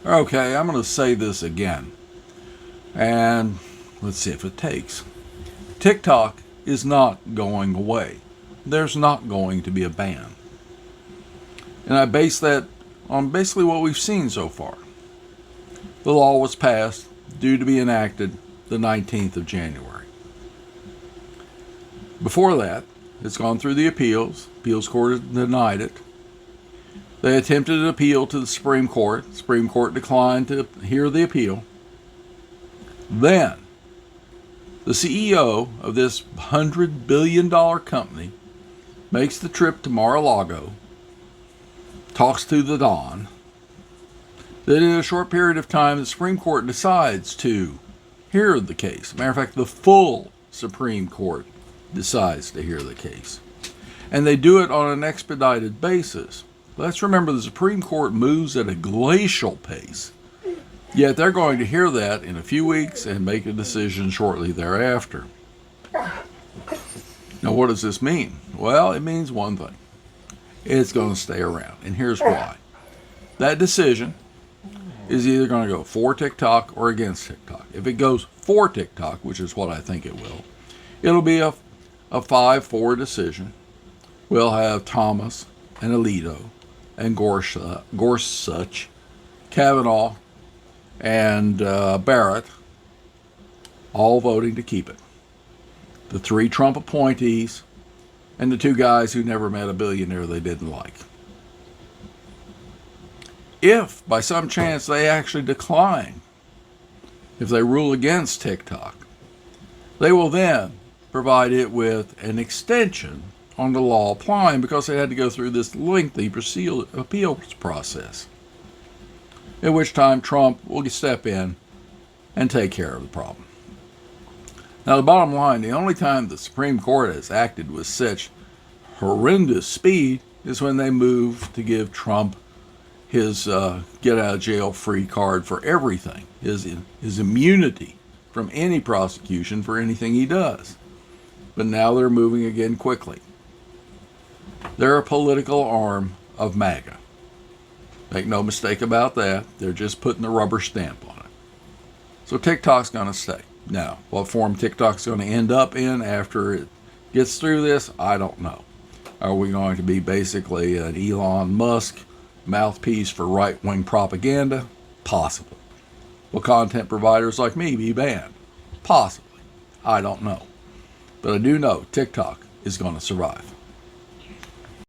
Okay, I'm going to say this again. And let's see if it takes. TikTok is not going away. There's not going to be a ban. And I base that on basically what we've seen so far. The law was passed, due to be enacted the 19th of January. Before that, it's gone through the appeals. Appeals court denied it. They attempted an appeal to the Supreme Court. The Supreme Court declined to hear the appeal. Then, the CEO of this $100 billion company makes the trip to Mar-a-Lago, talks to the Don. Then in a short period of time, the Supreme Court decides to hear the case. Matter of fact, the full Supreme Court decides to hear the case. And they do it on an expedited basis. Let's remember the Supreme Court moves at a glacial pace. Yet they're going to hear that in a few weeks and make a decision shortly thereafter. Now, what does this mean? Well, it means one thing. It's going to stay around. And here's why. That decision is either going to go for TikTok or against TikTok. If it goes for TikTok, which is what I think it will, it'll be a 5-4 decision. We'll have Thomas and Alito and Gorsuch, Kavanaugh, and Barrett all voting to keep it. The 3 Trump appointees and the 2 guys who never met a billionaire they didn't like. If by some chance they actually decline, if they rule against TikTok, they will then provide it with an extension on the law applying because they had to go through this lengthy appeals process. At which time Trump will step in and take care of the problem. Now, the bottom line, the only time the Supreme Court has acted with such horrendous speed is when they moved to give Trump his get-out-of-jail-free card for everything, his immunity from any prosecution for anything he does. But now they're moving again quickly. They're a political arm of MAGA. Make no mistake about that. They're just putting the rubber stamp on it. So TikTok's going to stay. Now, what form TikTok's going to end up in after it gets through this, I don't know. Are we going to be basically an Elon Musk mouthpiece for right-wing propaganda? Possibly. Will content providers like me be banned? Possibly. I don't know. But I do know TikTok is going to survive.